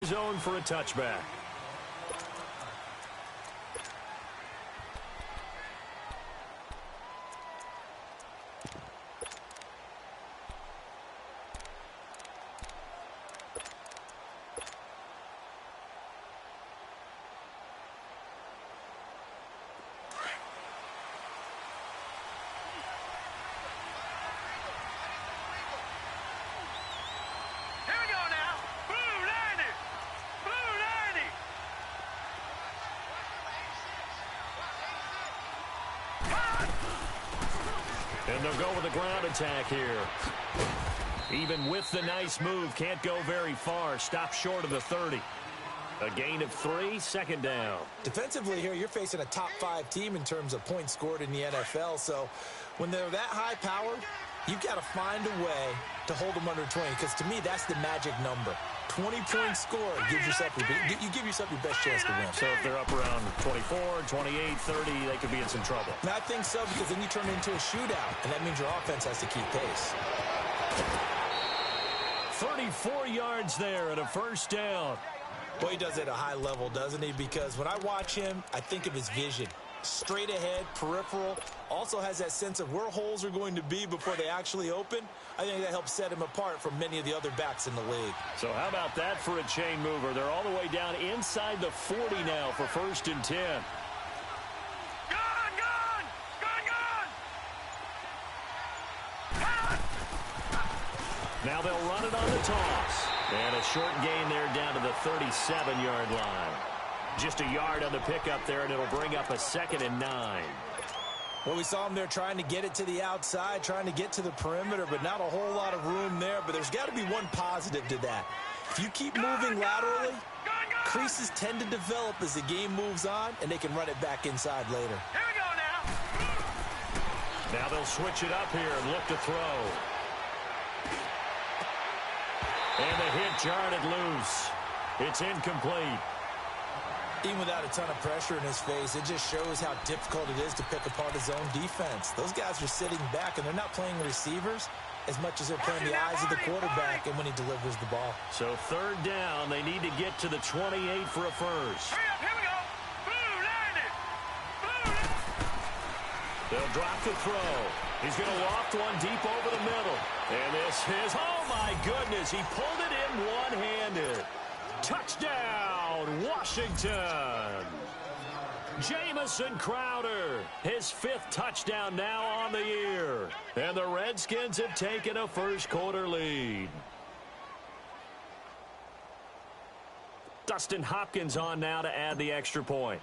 zone for a touchback. And they'll go with a ground attack here. Even with the nice move, can't go very far. Stop short of the 30. A gain of 3, second down. Defensively here, you're facing a top 5 team in terms of points scored in the NFL. So when they're that high powered, you've got to find a way to hold them under 20. Because to me, that's the magic number. 20-point score gives yourself you give yourself your best chance to win. So if they're up around 24, 28, 30, they could be in some trouble. And I think so, because then you turn it into a shootout, and that means your offense has to keep pace. 34 yards there and a first down. Boy, he does it at a high level, doesn't he? Because when I watch him, I think of his vision. Straight ahead, peripheral, also has that sense of where holes are going to be before they actually open. I think that helps set him apart from many of the other backs in the league. So how about that for a chain mover? They're all the way down inside the 40 now for 1st and 10. Now they'll run it on the toss. And a short gain there down to the 37-yard line. Just a yard on the pickup there, and it'll bring up a 2nd and 9. Well, we saw him there trying to get it to the outside, trying to get to the perimeter, but not a whole lot of room there. But there's got to be one positive to that. If you keep moving laterally, creases tend to develop as the game moves on, and they can run it back inside later. Here we go now. Now they'll switch it up here and look to throw. And the hit jarred it loose. It's incomplete. Even without a ton of pressure in his face, it just shows how difficult it is to pick apart his own defense. Those guys are sitting back, and they're not playing receivers as much as they're playing the eyes of the quarterback and when he delivers the ball. So 3rd down, they need to get to the 28 for a first. Hurry up, here we go. Blue, land it. Blue. They'll drop the throw. He's going to loft one deep over the middle. And this is, oh my goodness, he pulled it in one-handed. Touchdown, Washington. Jamison Crowder, his 5th touchdown now on the year. And the Redskins have taken a first-quarter lead. Dustin Hopkins on now to add the extra point.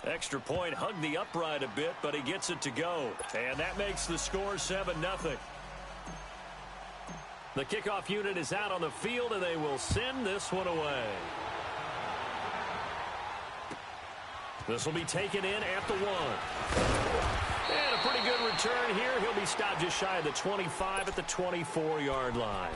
Extra point hugged the upright a bit, but he gets it to go. And that makes the score 7-0. The kickoff unit is out on the field, and they will send this one away. This will be taken in at the 1. And a pretty good return here. He'll be stopped just shy of the 25 at the 24-yard line.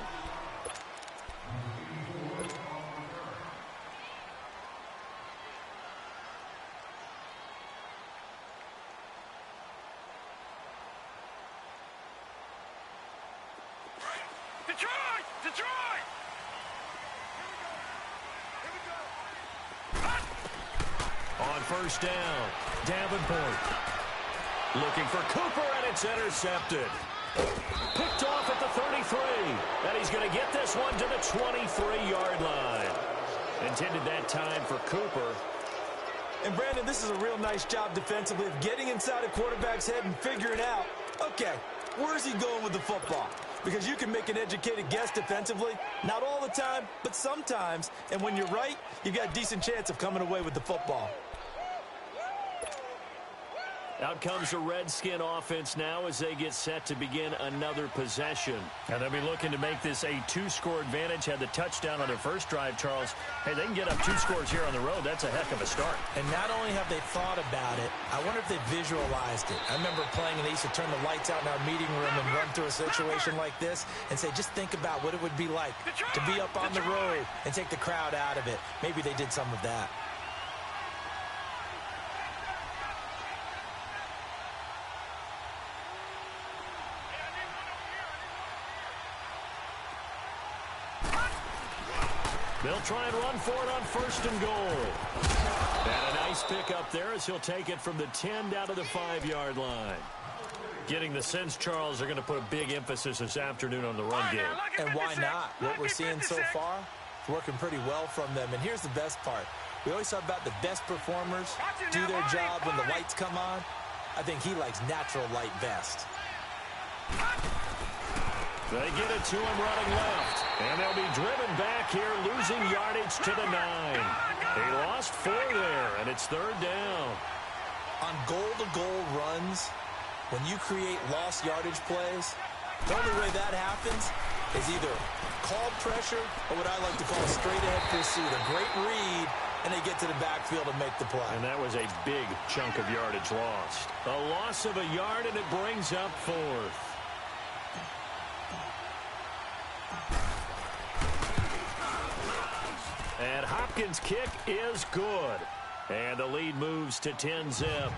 First down, Davenport looking for Cooper, and it's intercepted. Picked off at the 33, and he's going to get this one to the 23-yard line. Intended that time for Cooper. And Brandon, this is a real nice job defensively of getting inside a quarterback's head and figuring out, okay, where's he going with the football? Because you can make an educated guess defensively, not all the time, but sometimes. And when you're right, you've got a decent chance of coming away with the football. Out comes the Redskin offense now as they get set to begin another possession. And they'll be looking to make this a 2-score advantage. Had the touchdown on their first drive, Charles. Hey, they can get up 2 scores here on the road. That's a heck of a start. And not only have they thought about it, I wonder if they visualized it. I remember playing, and they used to turn the lights out in our meeting room and run through a situation like this and say, just think about what it would be like to be up on the road and take the crowd out of it. Maybe they did some of that. They'll try and run for it on 1st and goal. And a nice pick up there as he'll take it from the 10 down to the 5-yard line. Getting the sense, Charles, are going to put a big emphasis this afternoon on the run game. And why not? What we're seeing so far is working pretty well from them. And here's the best part. We always talk about the best performers do their job when the lights come on. I think he likes natural light best. They get it to him running left. And they'll be driven back here, losing yardage to the 9. He lost 4 there, and it's 3rd down. On goal-to-goal runs, when you create lost yardage plays, the only way that happens is either called pressure or what I like to call straight-ahead pursuit. A great read, and they get to the backfield and make the play. And that was a big chunk of yardage lost. A loss of a yard, and it brings up 4th. And Hopkins' kick is good. And the lead moves to 10-zip.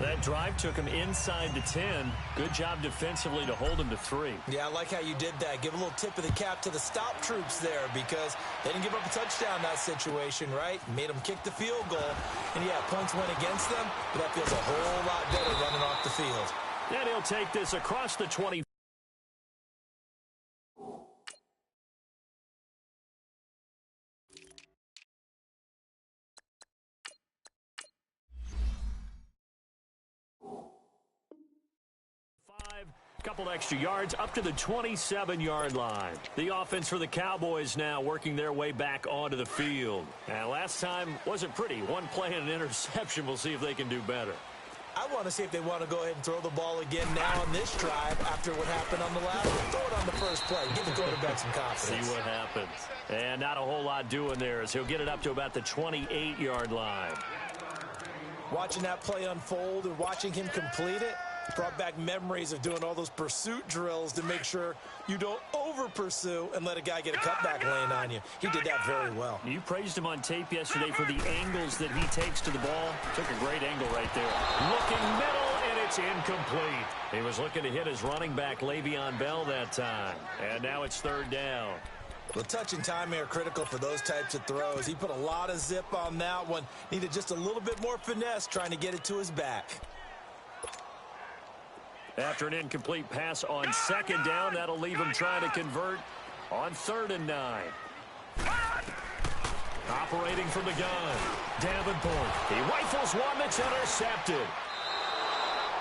That drive took him inside the 10. Good job defensively to hold him to 3. Yeah, I like how you did that. Give a little tip of the cap to the stop troops there because they didn't give up a touchdown in that situation, right? Made them kick the field goal. And, yeah, points went against them, but that feels a whole lot better running off the field. And he'll take this across the 20. Couple extra yards up to the 27-yard line. The offense for the Cowboys now working their way back onto the field. And last time wasn't pretty. One play and an interception. We'll see if they can do better. I want to see if they want to go ahead and throw the ball again now on this drive after what happened on the last one. Throw it on the first play. Give the quarterback some confidence. See what happens. And not a whole lot doing there as he'll get it up to about the 28-yard line. Watching that play unfold and watching him complete it brought back memories of doing all those pursuit drills to make sure you don't over-pursue and let a guy get a cutback lane on you. He did that very well. You praised him on tape yesterday for the angles that he takes to the ball. Took a great angle right there. Looking middle, and it's incomplete. He was looking to hit his running back, Le'Veon Bell, that time. And now it's 3rd down. Well, touch and timing are critical for those types of throws. He put a lot of zip on that one. Needed just a little bit more finesse trying to get it to his back. After an incomplete pass on 2nd down, that'll leave him trying to convert on 3rd and 9. Operating from the gun, Davenport. He rifles one that's intercepted.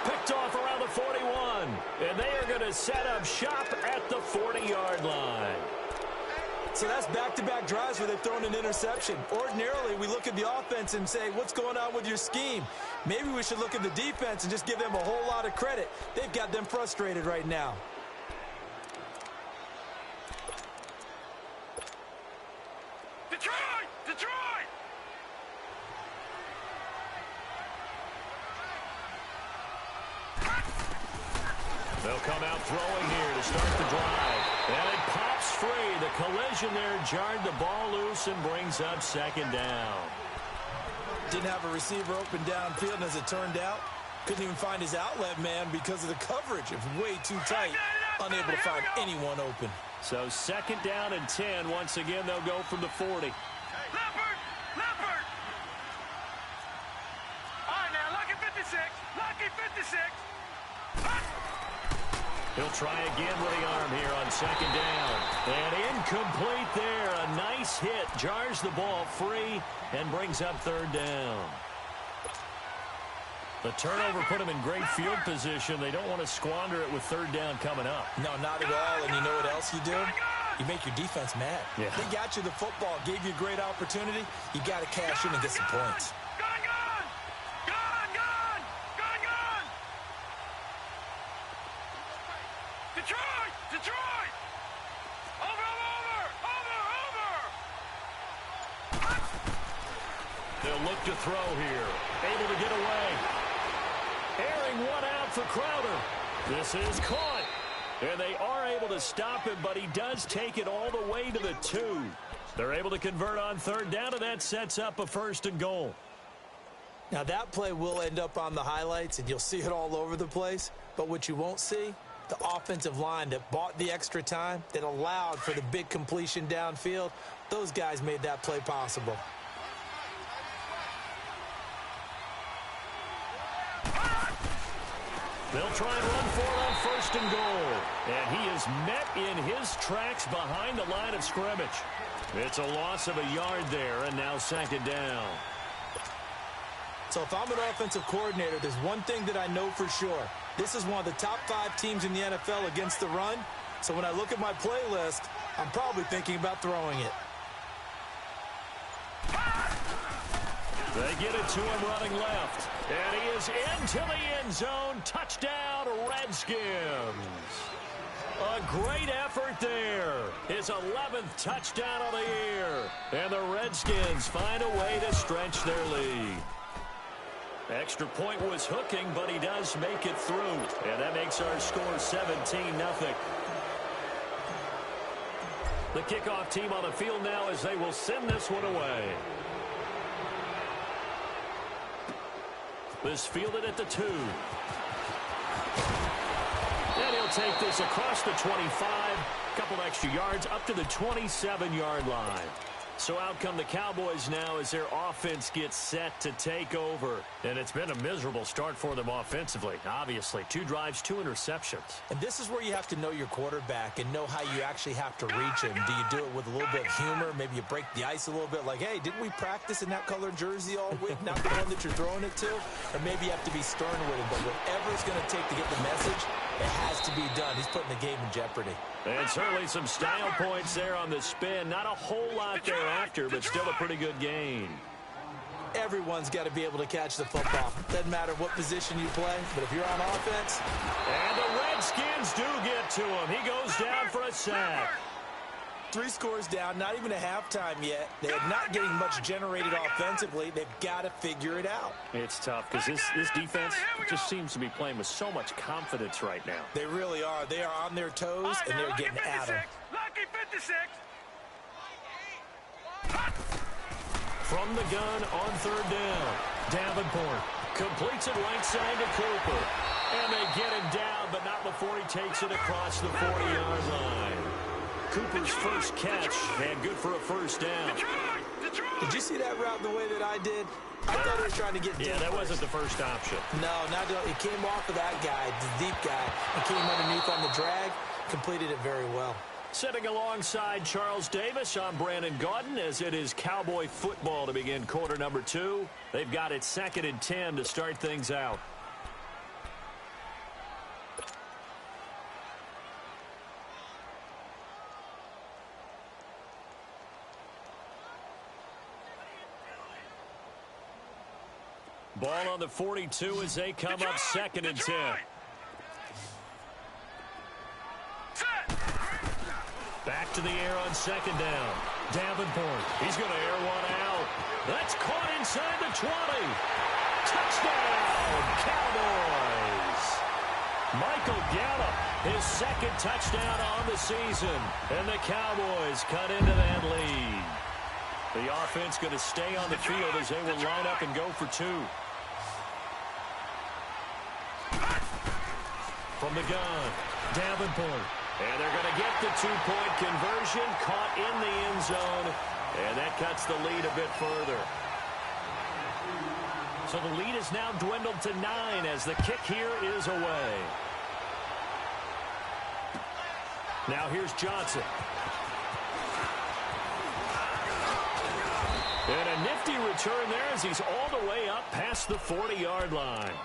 Picked off around the 41. And they are going to set up shop at the 40-yard line. So that's back-to-back drives where they've thrown an interception. Ordinarily, we look at the offense and say, what's going on with your scheme? Maybe we should look at the defense and just give them a whole lot of credit. They've got them frustrated right now. Detroit! Detroit! They'll come out throwing here to start the drive. And it pops free. The collision there jarred the ball loose and brings up 2nd down. Didn't have a receiver open downfield, and as it turned out, couldn't even find his outlet man because of the coverage. It was way too tight, unable to find anyone open. So 2nd down and 10. Once again, they'll go from the 40. Leopard! Leopard! All right, now, Lucky 56. Lucky 56. He'll try again with the arm here on 2nd down. And incomplete there. A nice hit. Jars the ball free and brings up 3rd down. The turnover put him in great field position. They don't want to squander it with 3rd down coming up. No, not at all. And you know what else you do? You make your defense mad. Yeah. They got you the football, gave you a great opportunity. You got to cash in and get some points. Detroit! Detroit! Over! They'll look to throw here. Able to get away. Airing one out for Crowder. This is caught. And they are able to stop him, but he does take it all the way to the 2. They're able to convert on 3rd down, and that sets up a 1st and goal. Now, that play will end up on the highlights, and you'll see it all over the place. But what you won't see The offensive line that bought the extra time, that allowed for the big completion downfield, those guys made that play possible. They'll try and run for it on 1st and goal. And he is met in his tracks behind the line of scrimmage. It's a loss of a yard there, and now 2nd down. So if I'm an offensive coordinator, there's one thing that I know for sure. This is one of the top 5 teams in the NFL against the run. So when I look at my playlist, I'm probably thinking about throwing it. They get it to him running left. And he is into the end zone. Touchdown, Redskins. A great effort there. His 11th touchdown of the year. And the Redskins find a way to stretch their lead. Extra point was hooking, but he does make it through. And that makes our score 17-0. The kickoff team on the field now as they will send this one away. This fielded at the 2. And he'll take this across the 25. Couple extra yards up to the 27-yard line. So out come the Cowboys now as their offense gets set to take over. And it's been a miserable start for them offensively. Obviously, 2 drives, 2 interceptions. And this is where you have to know your quarterback and know how you actually have to reach him. Do you do it with a little bit of humor? Maybe you break the ice a little bit like, hey, didn't we practice in that colored jersey all week? Not the one that you're throwing it to? Or maybe you have to be stern with him. But whatever it's going to take to get the message, it has to be done. He's putting the game in jeopardy. And certainly some style points there on the spin. Not a whole lot thereafter, but still a pretty good gain. Everyone's got to be able to catch the football. Doesn't matter what position you play, but if you're on offense. And the Redskins do get to him. He goes down for a sack. 3 scores down, not even a halftime yet. They are not getting much generated offensively. They've got to figure it out. It's tough because this defense just seems to be playing with so much confidence right now. They really are. They are on their toes, and they're getting at them. Lucky 56. From the gun on 3rd down, Davenport completes it right side to Cooper. And they get him down, but not before he takes it across the 40-yard line. Cooper's first catch, and good for a 1st down. Did you see that route the way that I did? I thought he was trying to get deep. Yeah, that wasn't the first option. No, it came off of that guy, the deep guy. It came underneath on the drag, completed it very well. Sitting alongside Charles Davis, I'm Brandon Gaudin as it is Cowboy football to begin quarter number 2. They've got it 2nd and 10 to start things out. Ball on the 42 as they come up 2nd and 10. Back to the air on 2nd down. Davenport, he's going to air one out. That's caught inside the 20. Touchdown, Cowboys. Michael Gallup, his 2nd touchdown on the season. And the Cowboys cut into that lead. The offense going to stay on the field as they will line up and go for 2. From the gun, Davenport. And they're going to get the 2-point conversion, caught in the end zone, and that cuts the lead a bit further. So the lead is now dwindled to 9 as the kick here is away. Now here's Johnson. And a nifty return there as he's all the way up past the 40-yard line.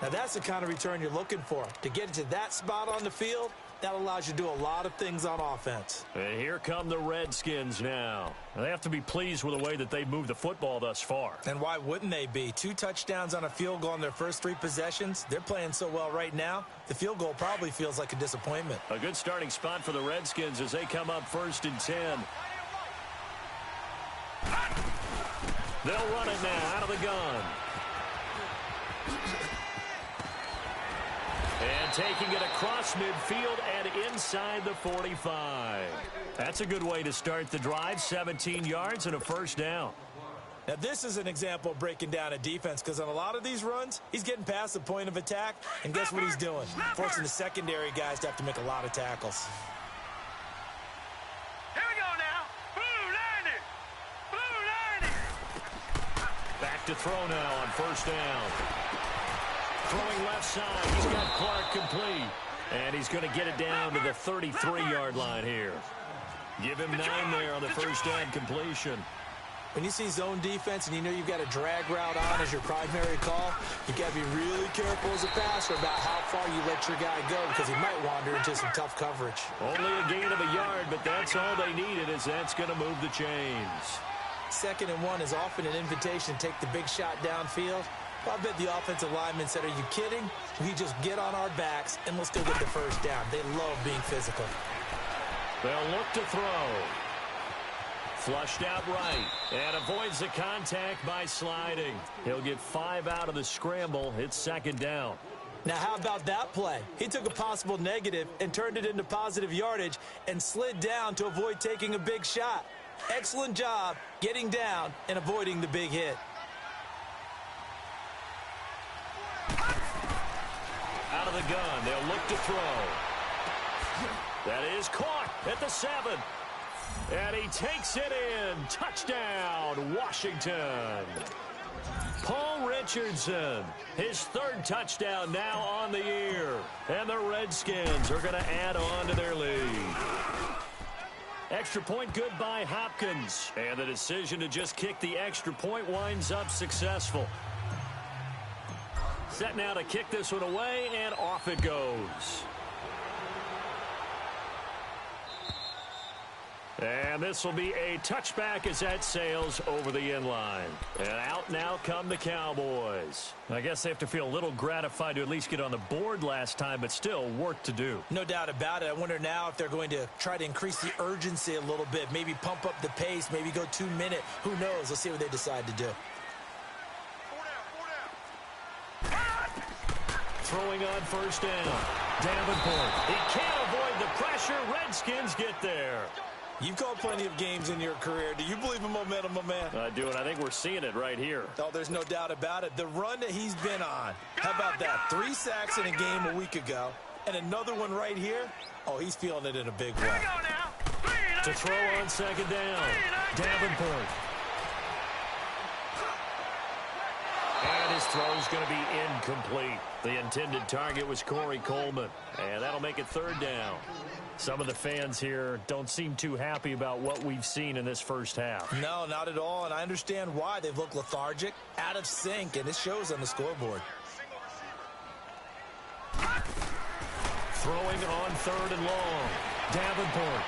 Now that's the kind of return you're looking for. To get to that spot on the field, that allows you to do a lot of things on offense. And here come the Redskins now. They have to be pleased with the way that they've moved the football thus far. And why wouldn't they be? 2 touchdowns on a field goal on their first 3 possessions. They're playing so well right now, the field goal probably feels like a disappointment. A good starting spot for the Redskins as they come up 1st and 10. They'll run it now out of the gun. And taking it across midfield and inside the 45. That's a good way to start the drive. 17 yards and a 1st down. Now, this is an example of breaking down a defense because on a lot of these runs, he's getting past the point of attack, and guess what he's doing? Forcing the secondary guys to have to make a lot of tackles. Here we go now. Blue 90. Blue 90. Back to throw now on first down. Throwing left side. He's got Clark complete. And he's going to get it down to the 33-yard line here. Give him 9 there on the first down completion. When you see zone defense and you know you've got a drag route on as your primary call, you've got to be really careful as a passer about how far you let your guy go because he might wander into some tough coverage. Only a gain of a yard, but that's all they needed, as that's going to move the chains. 2nd and 1 is often an invitation to take the big shot downfield. I bet the offensive lineman said, are you kidding? We just get on our backs and let's go get the first down. They love being physical. They'll look to throw. Flushed out right and avoids the contact by sliding. He'll get 5 out of the scramble. It's 2nd down. Now, how about that play? He took a possible negative and turned it into positive yardage and slid down to avoid taking a big shot. Excellent job getting down and avoiding the big hit. Out of the gun, they'll look to throw. That is caught at the 7. And he takes it in. Touchdown, Washington. Paul Richardson, his 3rd touchdown now on the year. And the Redskins are going to add on to their lead. Extra point good by Hopkins. And the decision to just kick the extra point winds up successful. Set now to kick this one away, and off it goes. And this will be a touchback as that sails over the end line. And out now come the Cowboys. I guess they have to feel a little gratified to at least get on the board last time, but still work to do. No doubt about it. I wonder now if they're going to try to increase the urgency a little bit, maybe pump up the pace, maybe go 2-minute. Who knows? Let's see what they decide to do. Throwing on first down. Davenport. He can't avoid the pressure. Redskins get there. You've called plenty of games in your career. Do you believe in momentum, my man? I do, and I think we're seeing it right here. Oh, there's no doubt about it. The run that he's been on. How about that? 3 sacks in a game a week ago, and another one right here. Oh, he's feeling it in a big way. Here we go now. To throw on 2nd down. Davenport. And his throw's going to be incomplete. The intended target was Corey Coleman. And that'll make it 3rd down. Some of the fans here don't seem too happy about what we've seen in this first half. No, not at all, and I understand why. They've looked lethargic, out of sync, and it shows on the scoreboard. Throwing on 3rd and long. Davenport.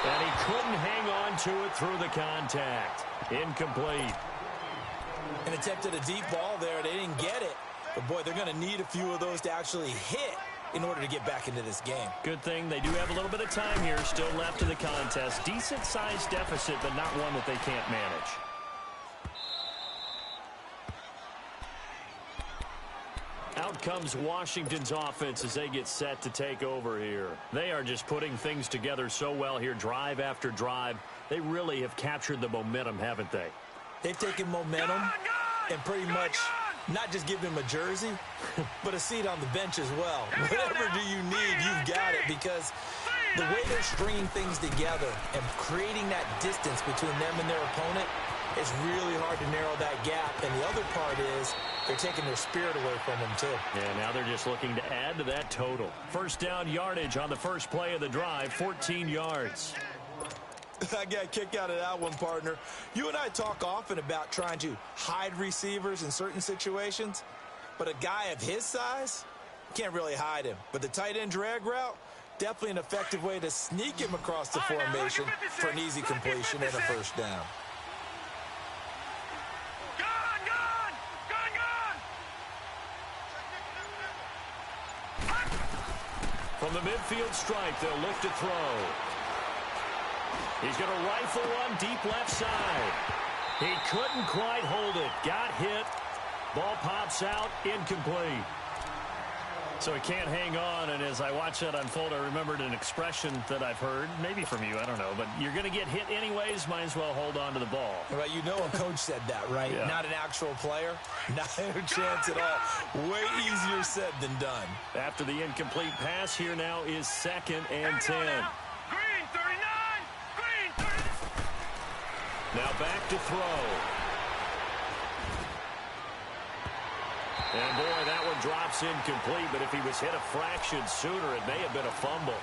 And he couldn't hang on to it through the contact. Incomplete. An attempt at a deep ball there. They didn't get it. But, boy, they're going to need a few of those to actually hit in order to get back into this game. Good thing they do have a little bit of time here still left in the contest. Decent-sized deficit, but not one that they can't manage. Out comes Washington's offense as they get set to take over here. They are just putting things together so well here, drive after drive. They really have captured the momentum, haven't they? They've taken momentum and pretty much not just give him a jersey, but a seat on the bench as well. Whatever do you need, you've got it, because the way they're stringing things together and creating that distance between them and their opponent, it's really hard to narrow that gap. And the other part is they're taking their spirit away from them, too. Yeah, now they're just looking to add to that total. First down yardage on the first play of the drive, 14 yards. I got a kick out of that one, partner. You and I talk often about trying to hide receivers in certain situations, but a guy of his size can't really hide him. But the tight end drag route, definitely an effective way to sneak him across the formation for an easy completion and a first down. From the midfield stripe, they'll look to throw. He's going to rifle one deep left side. He couldn't quite hold it. Got hit. Ball pops out. Incomplete. So he can't hang on, and as I watch that unfold, I remembered an expression that I've heard, maybe from you, I don't know, but you're going to get hit anyways, might as well hold on to the ball. Well, you know a coach said that, right? Yeah. Not an actual player. Not a chance at all. Way easier said than done. After the incomplete pass, here now is 2nd and 10. Green 39. Green 39. Now back to throw. And, boy, that one drops incomplete, but if he was hit a fraction sooner, it may have been a fumble.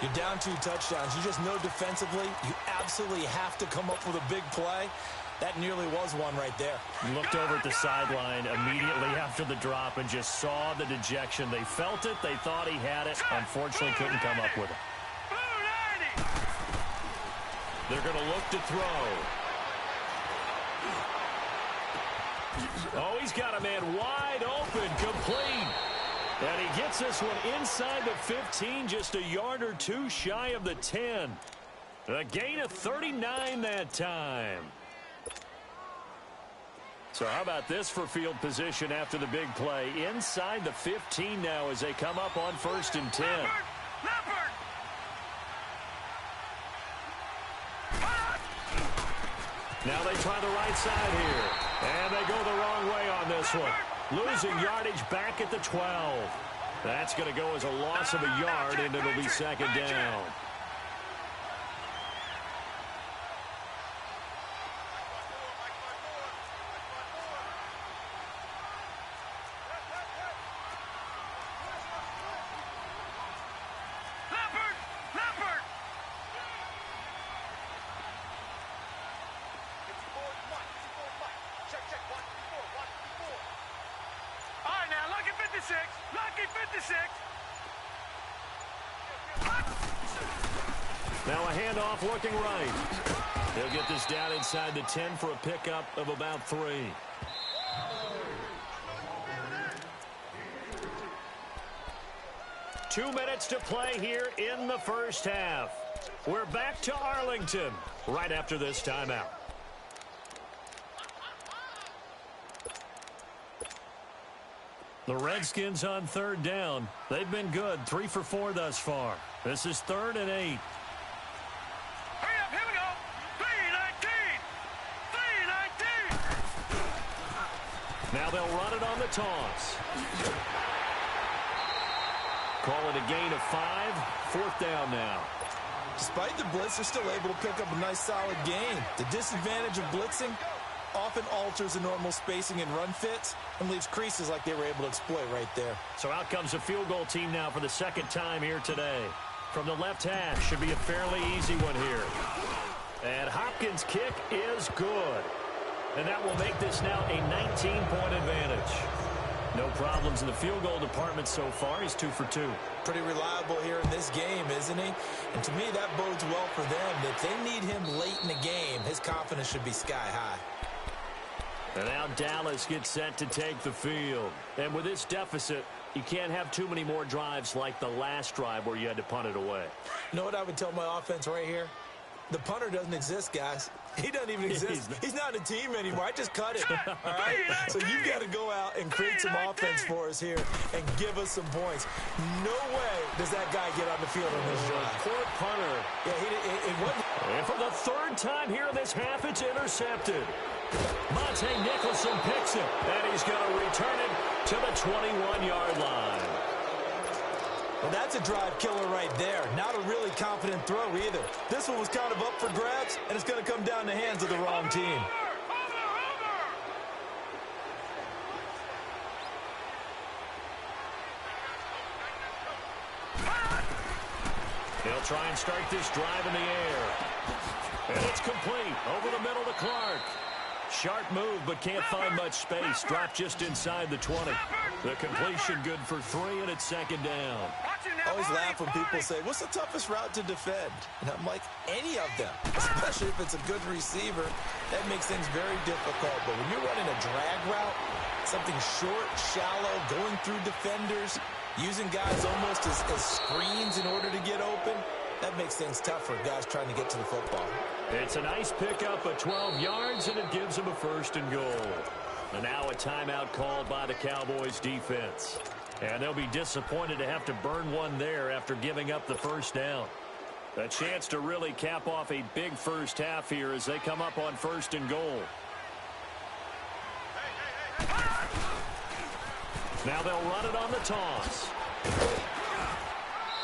You're down 2 touchdowns. You just know defensively you absolutely have to come up with a big play. That nearly was one right there. Looked over at the sideline immediately after the drop and just saw the dejection. They felt it. They thought he had it. Unfortunately, couldn't come up with it. Blue 90. They're going to look to throw. Oh, he's got a man wide open, complete. And he gets this one inside the 15, just a yard or 2 shy of the 10. A gain of 39 that time. So how about this for field position after the big play? Inside the 15 now as they come up on 1st and 10. Leopard. Now they try the right side here. And they go the wrong way on this one. Losing yardage back at the 12. That's going to go as a loss of a yard, and it'll be 2nd down. Leopard. Leopard. All right, now, lucky 56. Lucky 56. Now a handoff looking right. They'll get this down inside the 10 for a pickup of about 3. Two minutes to play here in the first half. We're back to Arlington right after this timeout. The Redskins on 3rd down. They've been good, 3 for 4 thus far. This is 3rd and 8. Hurry up, here we go. 319. 319. Now they'll run it on the toss. Call it a gain of 5. 4th down now. Despite the blitz, they're still able to pick up a nice, solid gain. The disadvantage of blitzing often alters the normal spacing and run fits and leaves creases like they were able to exploit right there. So out comes a field goal team now for the 2nd time here today. From the left hash, should be a fairly easy one here. And Hopkins' kick is good. And that will make this now a 19-point advantage. No problems in the field goal department so far. He's 2 for 2. Pretty reliable here in this game, isn't he? And to me, that bodes well for them. If they need him late in the game, his confidence should be sky high. And now Dallas gets set to take the field. And with this deficit, you can't have too many more drives like the last drive where you had to punt it away. You know what I would tell my offense right here? The punter doesn't exist, guys. He doesn't even exist. He's not a team anymore. I just cut it. All right? So you've got to go out and create some offense for us here and give us some points. No way does that guy get on the field on this drive. Poor punter. Yeah, it wasn't. And for the 3rd time here in this half, it's intercepted. Monte Nicholson picks it, and he's going to return it to the 21-yard line. Well, that's a drive killer right there. Not a really confident throw either. This one was kind of up for grabs, and it's going to come down the hands of the wrong team. They'll try and start this drive in the air. And it's complete. Over the middle to Clark. Sharp move, but can't find much space. Dropped just inside the 20. The completion good for 3, and it's 2nd down. I always laugh when people say, what's the toughest route to defend? And I'm like, any of them, especially if it's a good receiver. That makes things very difficult. But when you're running a drag route, something short, shallow, going through defenders, using guys almost as screens in order to get open, that makes things tough for guys trying to get to the football. It's a nice pickup of 12 yards, and it gives them a 1st and goal. And now a timeout called by the Cowboys defense. And they'll be disappointed to have to burn one there after giving up the first down. A chance to really cap off a big first half here as they come up on 1st and goal. Now they'll run it on the toss.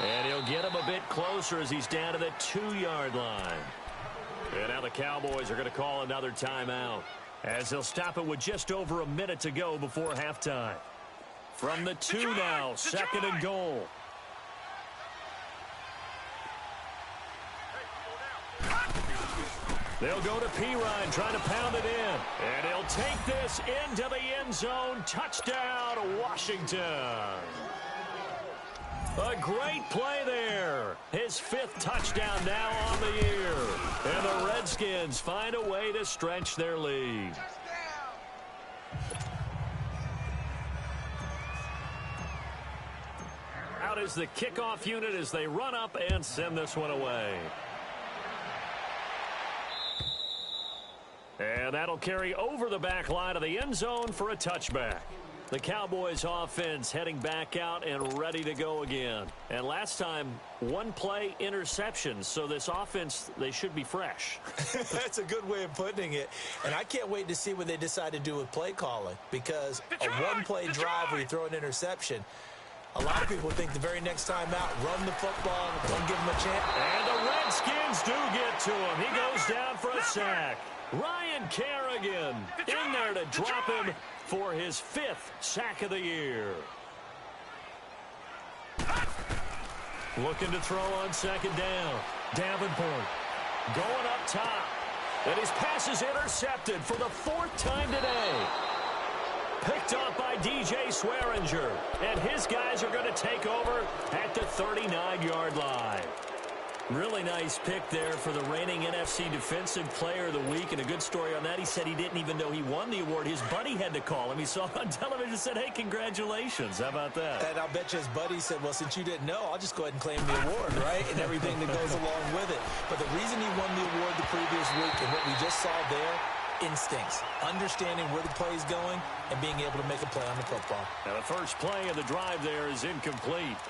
And he'll get him a bit closer as he's down to the 2-yard line. And now the Cowboys are going to call another timeout as they'll stop it with just over a minute to go before halftime. From the 2 now, 2nd and goal. They'll go to Pirine, trying to pound it in. And he'll take this into the end zone. Touchdown, Washington. A great play there. His 5th touchdown now on the year. And the Redskins find a way to stretch their lead. Out is the kickoff unit as they run up and send this one away. And that'll carry over the back line of the end zone for a touchback. The Cowboys offense heading back out and ready to go again. And last time, 1 play interception. So this offense, they should be fresh. That's a good way of putting it. And I can't wait to see what they decide to do with play calling. Because a 1-play drive where you throw an interception, a lot of people think the very next time out, run the football, don't give them a chance. And the Redskins do get to him. He goes down for a sack. Ryan Kerrigan in there to drop him for his 5th sack of the year. Looking to throw on 2nd down. Davenport going up top. And his pass is intercepted for the 4th time today. Picked off by DJ Swearinger. And his guys are going to take over at the 39-yard line. Really nice pick there for the reigning NFC Defensive Player of the Week. And a good story on that. He said he didn't even know he won the award. His buddy had to call him. He saw it on television and said, hey, congratulations. How about that? And I'll bet you his buddy said, well, since you didn't know, I'll just go ahead and claim the award, right? And everything that goes along with it. But the reason he won the award the previous week and what we just saw there, instincts, understanding where the play is going and being able to make a play on the football. Now the first play of the drive there is incomplete.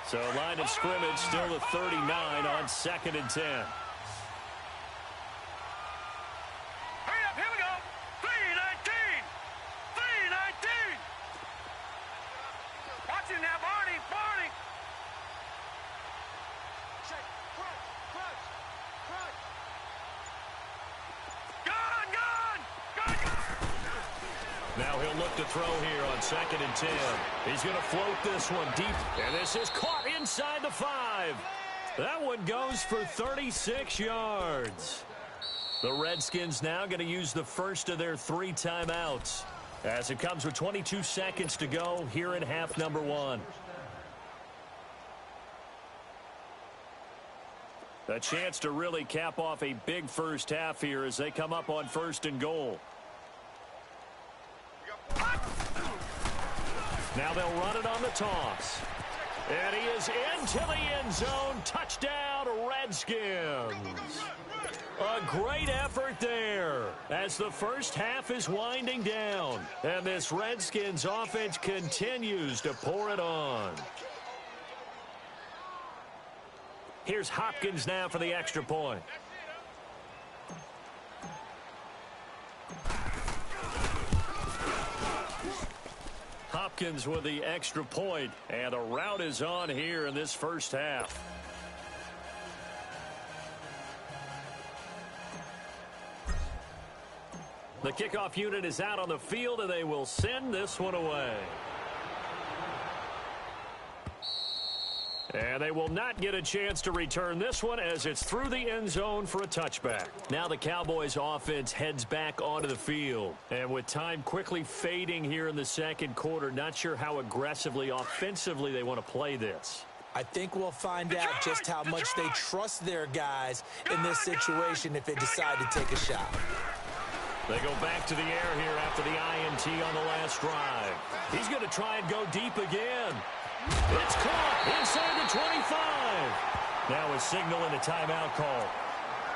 So line of scrimmage still at 39 on 2nd and 10. Hurry up, here we go. 3-19. 3-19. Watch him now, Barney. Barney. Gone, gone. Gone. Now he'll look to throw here on 2nd and 10. He's going to float this one deep. And this is caught inside the 5. That one goes for 36 yards. The Redskins now going to use the first of their 3 timeouts as it comes with 22 seconds to go here in half number 1. A chance to really cap off a big first half here as they come up on 1st and goal. Now they'll run it on the toss. And he is into the end zone. Touchdown, Redskins. A great effort there as the first half is winding down. And this Redskins offense continues to pour it on. Here's Hopkins now for the extra point. Hopkins with the extra point, and the route is on here in this first half. The kickoff unit is out on the field, and they will send this one away. And they will not get a chance to return this one as it's through the end zone for a touchback. Now the Cowboys offense heads back onto the field. And with time quickly fading here in the second quarter, not sure how aggressively, offensively they want to play this. I think we'll find out just how much they trust their guys in this situation if they decide to take a shot. They go back to the air here after the INT on the last drive. He's going to try and go deep again. It's caught inside the 25. Now a signal and a timeout call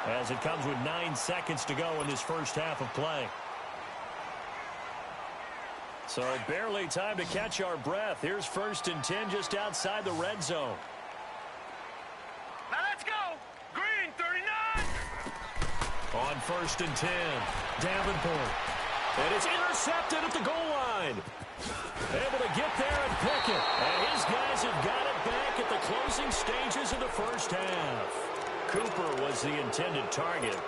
as it comes with 9 seconds to go in this first half of play. So barely time to catch our breath. Here's 1st and 10 just outside the red zone. Now let's go. Green, 39. On 1st and 10, Davenport. And it's intercepted at the goal line. Able to get there and pick it. And his guys have got it back at the closing stages of the first half. Cooper was the intended target.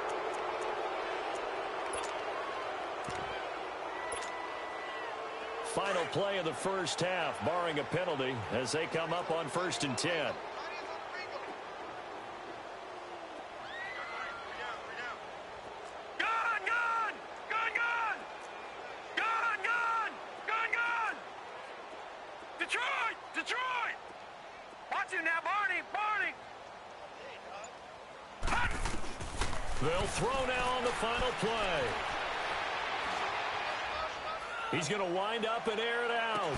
Final play of the first half, barring a penalty, as they come up on 1st and 10. Detroit! Watch him now, Barney! They'll throw now on the final play. He's going to wind up and air it out.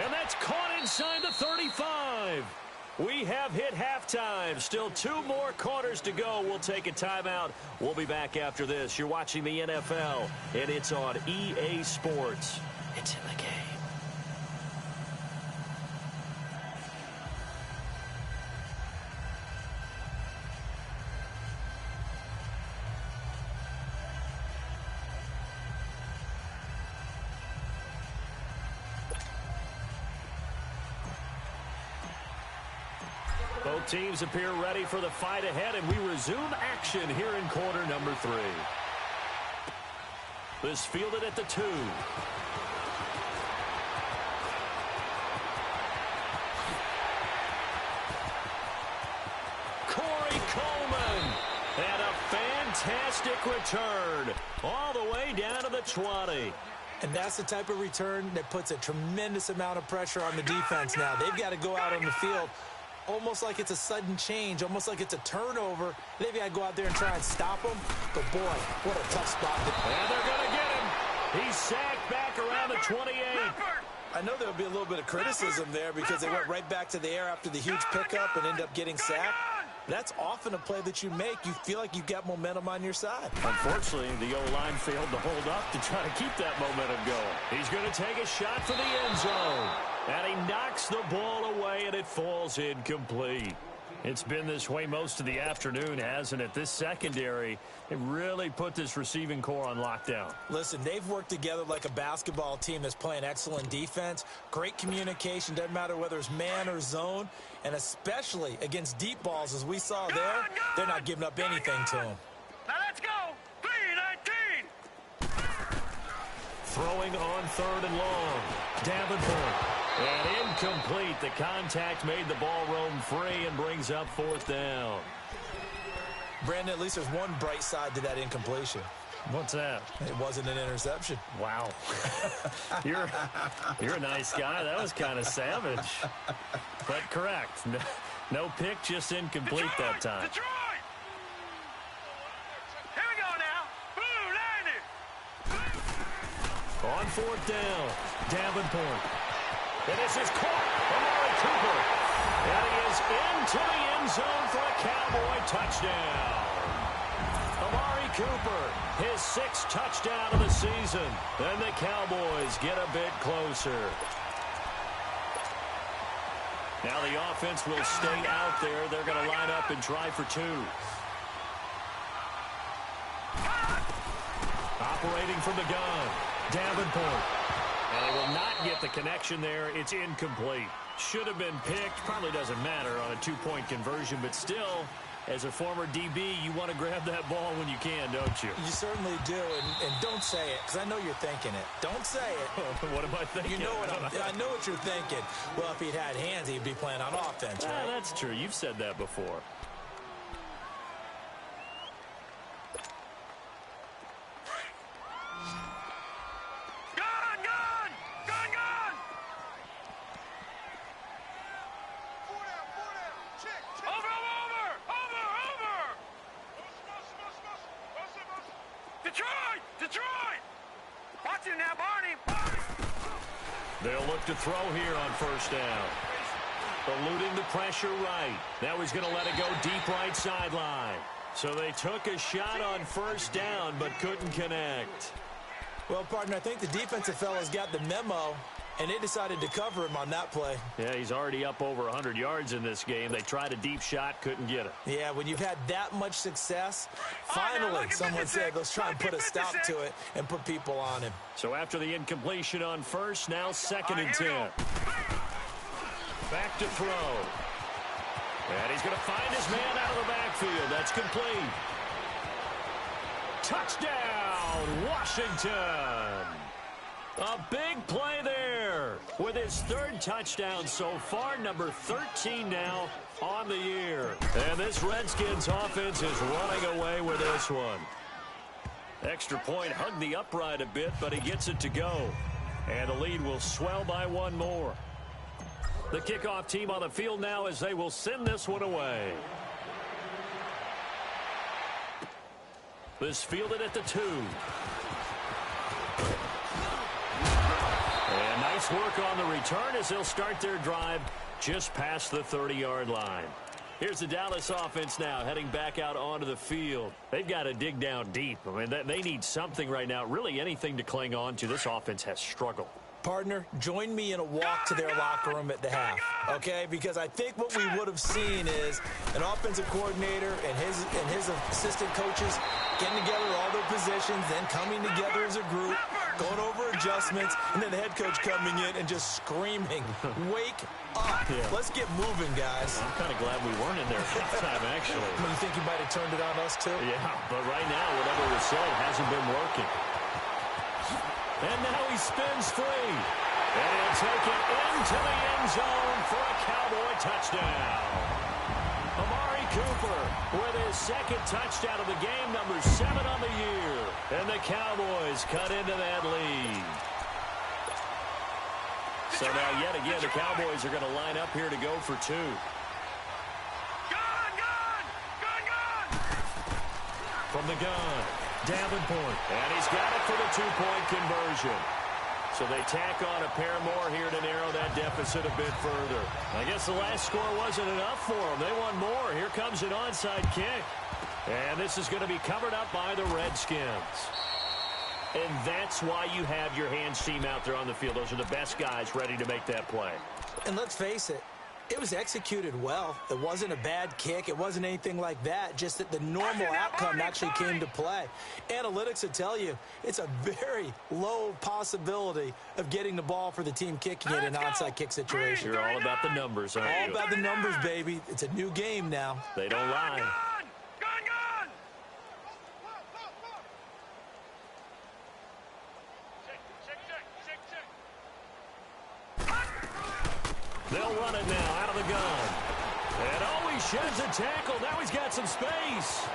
And that's caught inside the 35. We have hit halftime. Still 2 more quarters to go. We'll take a timeout. We'll be back after this. You're watching the NFL, and it's on EA Sports. It's in the game. Both teams appear ready for the fight ahead, and we resume action here in quarter number 3. This fielded at the 2. Corey Coleman. And a fantastic return all the way down to the 20. And that's the type of return that puts a tremendous amount of pressure on the defense now. They've got to go out on the field almost like it's a sudden change, almost like it's a turnover. They've got to go out there and try and stop them. But, boy, what a tough spot. And they're going to get him. He's sacked back around the 28. I know there'll be a little bit of criticism there because they went right back to the air after the huge pickup and end up getting sacked. That's often a play that you make. You feel like you've got momentum on your side. Unfortunately, the O-line failed to hold up to try to keep that momentum going. He's going to take a shot for the end zone. And he knocks the ball away, and it falls incomplete. It's been this way most of the afternoon, hasn't it? This secondary, it really put this receiving core on lockdown. Listen, they've worked together like a basketball team that's playing excellent defense. Great communication, doesn't matter whether it's man or zone. And especially against deep balls, as we saw there, they're not giving up anything to them. Now let's go. 3-19. Throwing on 3rd and long. Davenport. And incomplete. The contact made the ball roam free and brings up 4th down. Brandon, at least there's one bright side to that incompletion. What's that? It wasn't an interception. Wow. You're a nice guy. That was kind of savage. But correct. No pick, just incomplete that time. Detroit! Here we go now. Blue, landed. On 4th down, Davenport. And this is caught. Amari Cooper. And he is into the end zone for a Cowboy touchdown. Amari Cooper, his 6th touchdown of the season. And the Cowboys get a bit closer. Now the offense will stay out there. They're going to line up and try for 2. Operating from the gun, Davenport. And they will not get the connection there. It's incomplete. Should have been picked. Probably doesn't matter on a 2-point conversion, but still, as a former DB, you want to grab that ball when you can, don't you? You certainly do, and don't say it, because I know you're thinking it. Don't say it. What am I thinking? You know what I know what you're thinking. Well, if he'd had hands, he'd be playing on offense, right? That's true. You've said that before. They'll look to throw here on 1st down. Eluding the pressure right. Now he's going to let it go deep right sideline. So they took a shot on 1st down but couldn't connect. Well, partner, I think the defensive fellas got the memo, and they decided to cover him on that play. Yeah, he's already up over 100 yards in this game. They tried a deep shot, couldn't get it. Yeah, when you've had that much success, finally someone said, let's try and put a stop to it and put people on him. So after the incompletion on first, now 2nd and 10. Back to throw. And he's going to find his man out of the backfield. That's complete. Touchdown, Washington. A big play there with his 3rd touchdown so far, number 13 now on the year. And this Redskins offense is running away with this one. Extra point hugged the upright a bit, but he gets it to go. And the lead will swell by 1 more. The kickoff team on the field now as they will send this one away. This fielded at the 2. And nice work on the return as they'll start their drive just past the 30-yard line. Here's the Dallas offense now heading back out onto the field. They've got to dig down deep. I mean, they need something right now, really anything to cling on to. This offense has struggled. Partner, join me in a walk to their locker room at the half, okay? Because I think what we would have seen is an offensive coordinator and his assistant coaches getting together all their positions, then coming together as a group, going over adjustments, and then the head coach coming in and just screaming, wake up. Yeah. Let's get moving, guys. I'm kind of glad we weren't in there at that time, actually. You think you might have turned it on us, too? Yeah, but right now, whatever was said hasn't been working. And now he spins free. And he'll take it into the end zone for a Cowboy touchdown. Amari Cooper with his 2nd touchdown of the game, number 7 on the year. And the Cowboys cut into that lead. So now yet again, the Cowboys are going to line up here to go for 2. From the gun, Davenport. And he's got it for the 2-point conversion. So they tack on a pair more here to narrow that deficit a bit further. I guess the last score wasn't enough for them. They want more. Here comes an onside kick. And this is going to be covered up by the Redskins. And that's why you have your hands team out there on the field. Those are the best guys ready to make that play. And let's face it, it was executed well. It wasn't a bad kick. It wasn't anything like that. Just that the normal outcome actually came to play. Analytics will tell you it's a very low possibility of getting the ball for the team kicking it in an onside kick situation. You're all about the numbers, aren't you? All about the numbers, baby. It's a new game now. They don't lie. They'll run it now out of the gun. And oh, he sheds a tackle. Now he's got some space.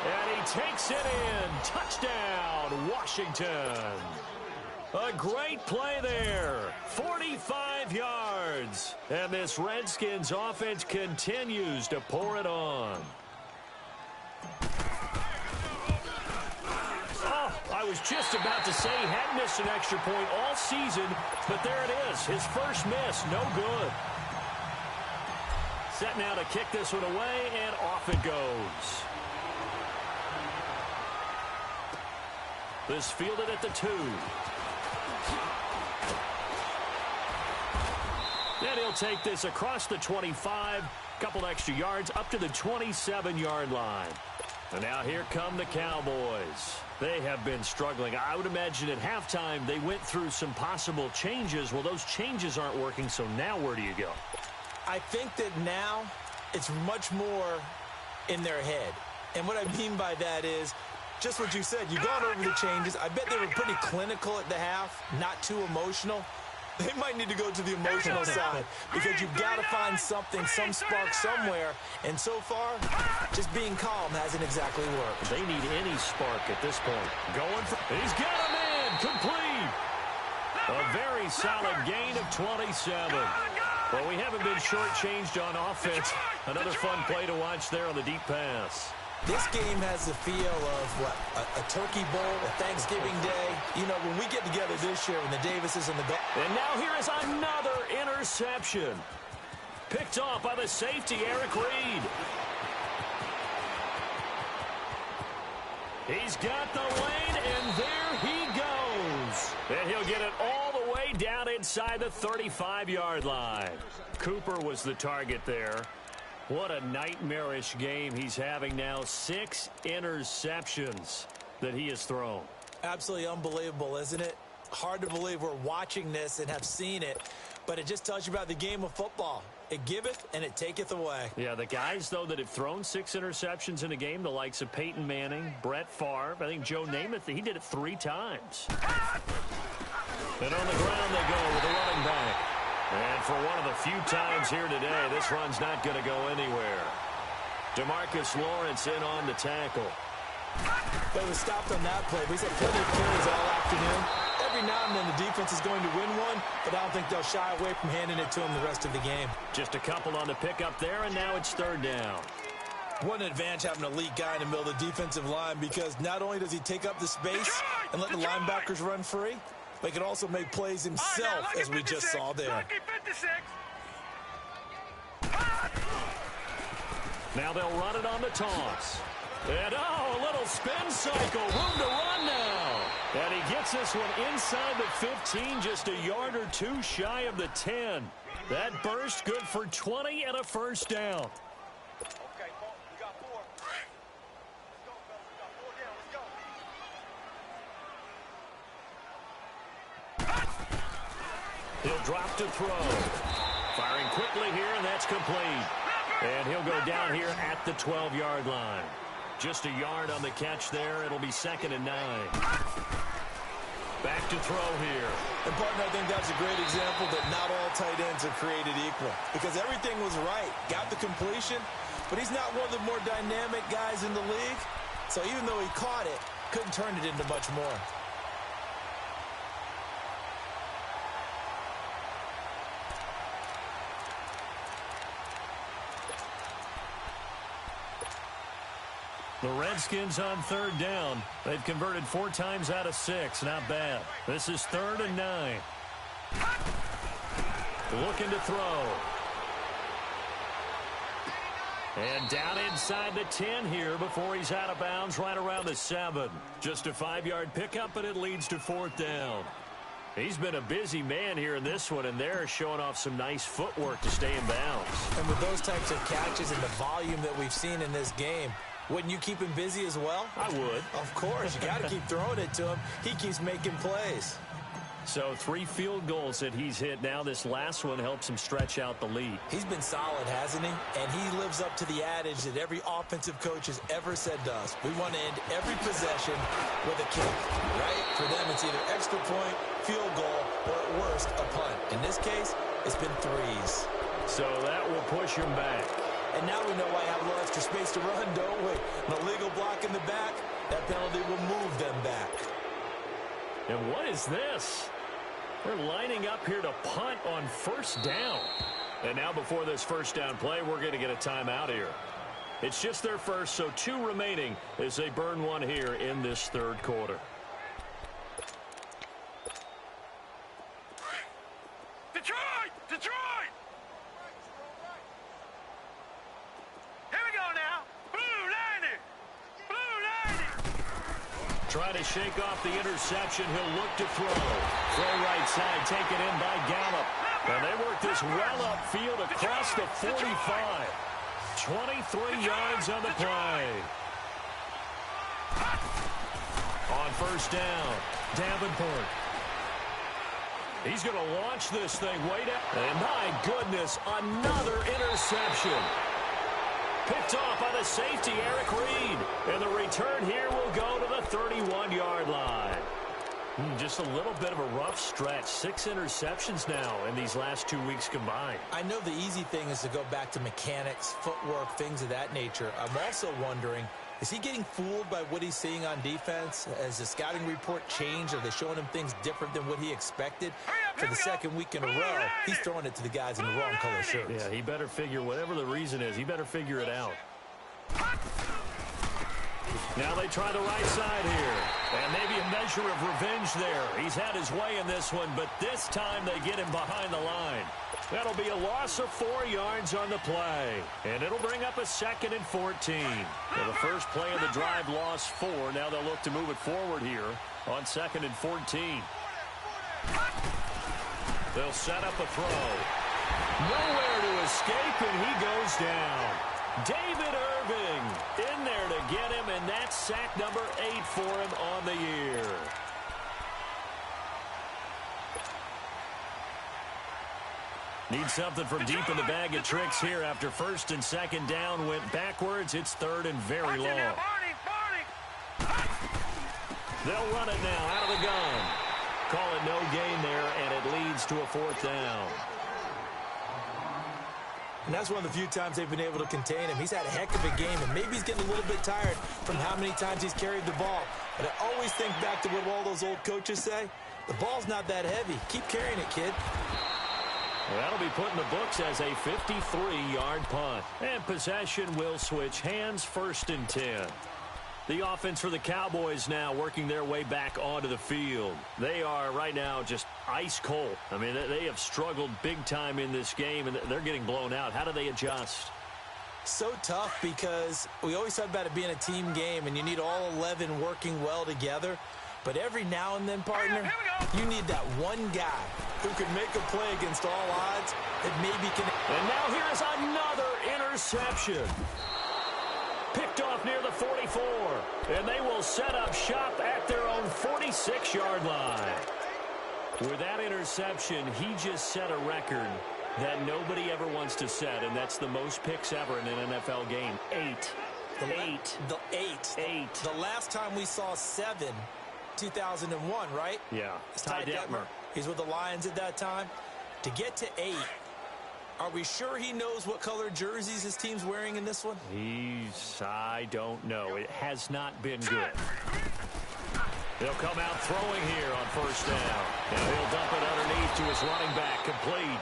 And he takes it in. Touchdown, Washington. A great play there. 45 yards. And this Redskins offense continues to pour it on. I was just about to say he had missed an extra point all season, but there it is. His first miss, no good. Set now to kick this one away, and off it goes. This fielded at the 2. Then he'll take this across the 25, couple extra yards, up to the 27-yard line. And now here come the Cowboys. They have been struggling. I would imagine at halftime they went through some possible changes. Well, those changes aren't working, so now where do you go? I think that now it's much more in their head. And what I mean by that is just what you said. You've gone over the changes. I bet they were pretty clinical at the half, not too emotional. They might need to go to the emotional side because you've got to find something, some spark somewhere. And so far, just being calm hasn't exactly worked. They need any spark at this point. Going for, he's got a man, complete. A very solid gain of 27. Well, we haven't been shortchanged on offense. Another fun play to watch there on the deep pass. This game has the feel of, what, a turkey bowl, a Thanksgiving day. You know, when we get together this year, when the Davises and the... And now here is another interception. Picked off by the safety, Eric Reed. He's got the lane, and there he goes. And he'll get it all the way down inside the 35-yard line. Cooper was the target there. What a nightmarish game he's having now. 6 interceptions that he has thrown. Absolutely unbelievable, isn't it? Hard to believe we're watching this and have seen it, but it just tells you about the game of football. It giveth and it taketh away. Yeah, the guys, though, that have thrown 6 interceptions in a game, the likes of Peyton Manning, Brett Favre, I think Joe Namath, he did it 3 times. And on the ground they go with the running back. And for one of the few times here today, this run's not going to go anywhere. DeMarcus Lawrence in on the tackle. But he was stopped on that play. He's had plenty of carries all afternoon. Every now and then the defense is going to win one, but I don't think they'll shy away from handing it to him the rest of the game. Just a couple on the pickup there, and now it's 3rd down. What an advantage having an elite guy in the middle of the defensive line, because not only does he take up the space and let the linebackers run free, but he can also make plays himself, as we just saw there. Now they'll run it on the toss. And, oh, a little spin cycle. Room to run now. And he gets this one inside the 15, just a yard or 2 shy of the 10. That burst good for 20 and a 1st down. Okay, we got 4. Let's go, fellas. We got 4 down. Let's go. He'll drop to throw. Firing quickly here, and that's complete. And he'll go down here at the 12-yard line. Just a yard on the catch there. It'll be 2nd and 9. Back to throw here. And, partner, I think that's a great example that not all tight ends are created equal, because everything was right. Got the completion, but he's not one of the more dynamic guys in the league. So even though he caught it, couldn't turn it into much more. The Redskins on 3rd down. They've converted 4 times out of 6. Not bad. This is 3rd and 9. Looking to throw. And down inside the 10 here before he's out of bounds right around the 7. Just a 5-yard pickup, and it leads to 4th down. He's been a busy man here in this one, and they're showing off some nice footwork to stay in bounds. And with those types of catches and the volume that we've seen in this game, wouldn't you keep him busy as well? I would. Of course. You got to keep throwing it to him. He keeps making plays. So 3 field goals that he's hit now. This last one helps him stretch out the lead. He's been solid, hasn't he? And he lives up to the adage that every offensive coach has ever said to us. We want to end every possession with a kick, right? For them, it's either extra point, field goal, or at worst, a punt. In this case, it's been 3s. So that will push him back. And now we know why I have a little extra space to run, don't we? An illegal block in the back, that penalty will move them back. And what is this? They're lining up here to punt on 1st down. And now before this 1st down play, we're going to get a timeout here. It's just their first, so 2 remaining as they burn one here in this 3rd quarter. Detroit! Detroit! Here we go now. Blue 90! Blue 90! Try to shake off the interception. He'll look to throw. Throw right side, taken in by Gallup. And they work this well upfield across the 45. 23 yards on the play. On 1st down, Davenport. He's going to launch this thing way down. And my goodness, another interception. Picked off by the safety, Eric Reed. And the return here will go to the 31-yard line. Just a little bit of a rough stretch. 6 interceptions now in these last 2 weeks combined. I know the easy thing is to go back to mechanics, footwork, things of that nature. I'm also wondering, is he getting fooled by what he's seeing on defense? Has the scouting report changed? Are they showing him things different than what he expected? For the 2nd week in a row, he's throwing it to the guys in the wrong color shirts. Yeah, he better figure, whatever the reason is, he better figure it out. Now they try the right side here. And maybe a measure of revenge there. He's had his way in this one, but this time they get him behind the line. That'll be a loss of 4 yards on the play. And it'll bring up a 2nd and 14. So the first play of the drive lost 4. Now they'll look to move it forward here on 2nd and 14. They'll set up a throw. Nowhere to escape, and he goes down. David Irving in there to get him, and that's sack number 8 for him on the year. Need something from deep in the bag of tricks here after 1st and 2nd down went backwards. It's 3rd and very long. They'll run it now out of the gun. Call it no gain there, and it leads to a 4th down. And that's one of the few times they've been able to contain him. He's had a heck of a game, and maybe he's getting a little bit tired from how many times he's carried the ball. But I always think back to what all those old coaches say. The ball's not that heavy. Keep carrying it, kid. Well, that'll be put in the books as a 53-yard punt. And possession will switch hands, 1st and 10. The offense for the Cowboys now working their way back onto the field. They are right now just ice cold. I mean, they have struggled big time in this game, and they're getting blown out. How do they adjust? So tough because we always talk about it being a team game, and you need all 11 working well together. But every now and then, partner, you need that one guy who can make a play against all odds that maybe can. And now here's another interception. Picked off near the 44, and they will set up shop at their own 46-yard line. With that interception, he just set a record that nobody ever wants to set, and that's the most picks ever in an NFL game. 8. The last time we saw 7, 2001, right? Yeah. It's Ty Detmer. He's with the Lions at that time. To get to 8, are we sure he knows what color jerseys his team's wearing in this one? I don't know. It has not been good. They'll come out throwing here on 1st down. And he'll dump it underneath to his running back, complete.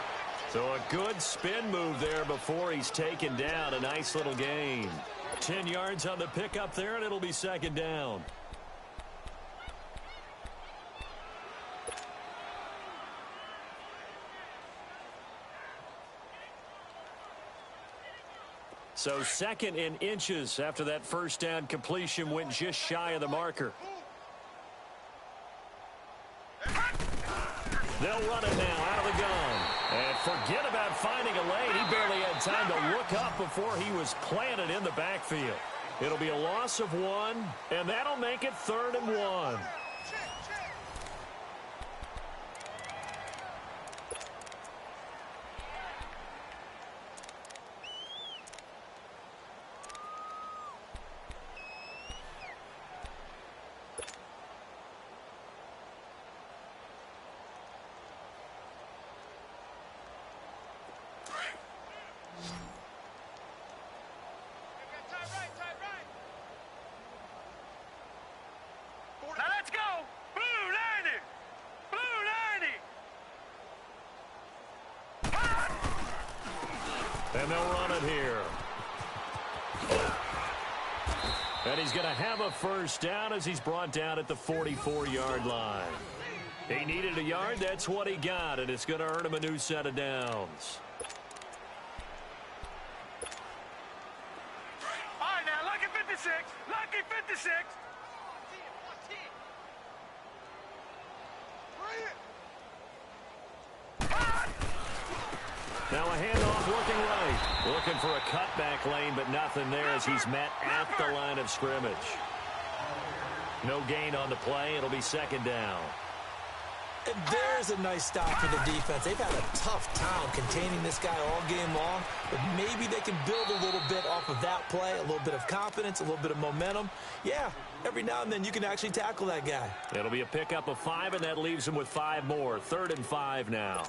So a good spin move there before he's taken down. A nice little gain. 10 yards on the pickup there, and it'll be 2nd down. So 2nd in inches after that 1st down completion went just shy of the marker. They'll run it now out of the gun. And forget about finding a lane. He barely had time to look up before he was planted in the backfield. It'll be a loss of 1, and that'll make it 3rd and 1. Now let's go! Blue 90! And they'll run it here. And he's going to have a 1st down as he's brought down at the 44-yard line. He needed a yard. That's what he got, and it's going to earn him a new set of downs. All right, now, lucky 56. Lucky 56. Now a handoff looking right. Looking for a cutback lane, but nothing there as he's met at the line of scrimmage. No gain on the play. It'll be 2nd down. And there's a nice stop for the defense. They've had a tough time containing this guy all game long, but maybe they can build a little bit off of that play, a little bit of confidence, a little bit of momentum. Yeah, every now and then you can actually tackle that guy. It'll be a pickup of 5, and that leaves him with 5 more. 3rd and 5 now.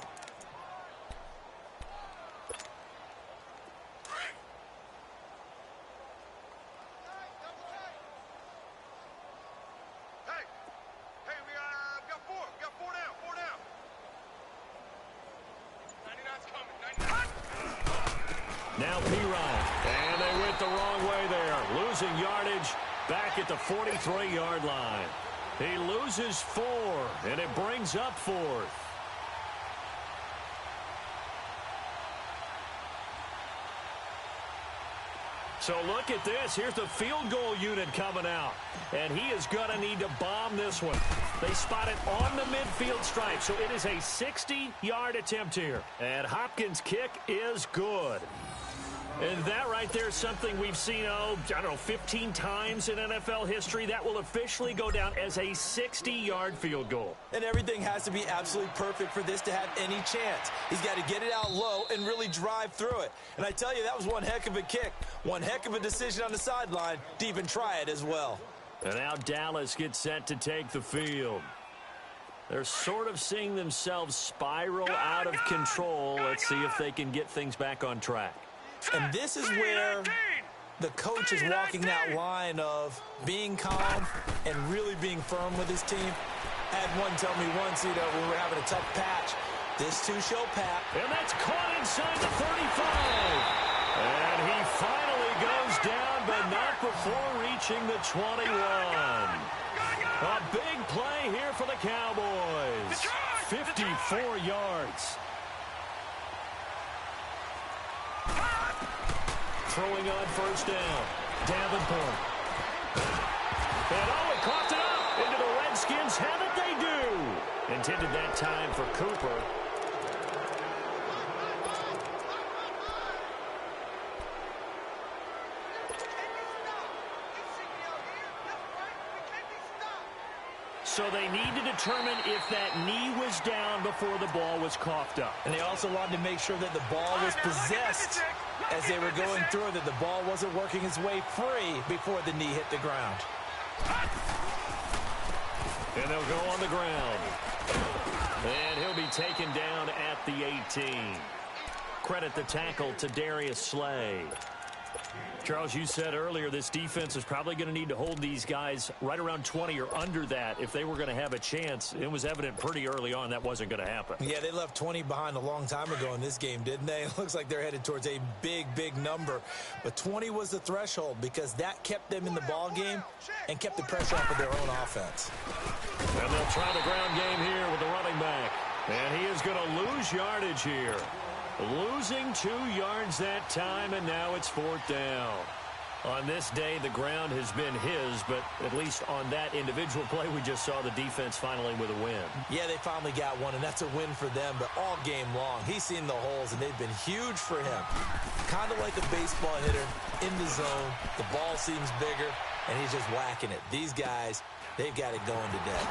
Now P-Ryan, and they went the wrong way there. Losing yardage back at the 43-yard line. He loses 4, and it brings up 4th. So look at this. Here's the field goal unit coming out. And he is going to need to bomb this one. They spot it on the midfield stripe. So it is a 60-yard attempt here. And Hopkins' kick is good. And that right there is something we've seen, I don't know, 15 times in NFL history. That will officially go down as a 60-yard field goal. And everything has to be absolutely perfect for this to have any chance. He's got to get it out low and really drive through it. And I tell you, that was one heck of a kick. One heck of a decision on the sideline to even try it as well. And now Dallas gets set to take the field. They're sort of seeing themselves spiral out of control. Let's see if they can get things back on track. And this is where the coach is walking that line of being calm and really being firm with his team. I had one tell me once, when we were having a tough patch, this too shall pass. And that's caught inside the 35. And he finally goes down, but not before reaching the 21. A big play here for the Cowboys. 54 yards. Throwing on first down. Davenport. And he coughed it up into the Redskins. Have it they do. Intended that time for Cooper. So they need to determine if that knee was down before the ball was coughed up. And they also wanted to make sure that the ball was possessed as they were going through, that the ball wasn't working its way free before the knee hit the ground. And they'll go on the ground. And he'll be taken down at the 18. Credit the tackle to Darius Slay. Charles, you said earlier this defense is probably going to need to hold these guys right around 20 or under that if they were going to have a chance. It was evident pretty early on that wasn't going to happen. Yeah, they left 20 behind a long time ago in this game, didn't they? It looks like they're headed towards a big, big number. But 20 was the threshold because that kept them in the ball game and kept the pressure off of their own offense. And they'll try the ground game here with the running back. And he is going to lose yardage here. Losing 2 yards that time, and now it's 4th down. On this day, the ground has been his, but at least on that individual play, we just saw the defense finally with a win. Yeah, they finally got one, and that's a win for them, but all game long, he's seen the holes, and they've been huge for him. Kind of like a baseball hitter in the zone. The ball seems bigger, and he's just whacking it. These guys, they've got it going today.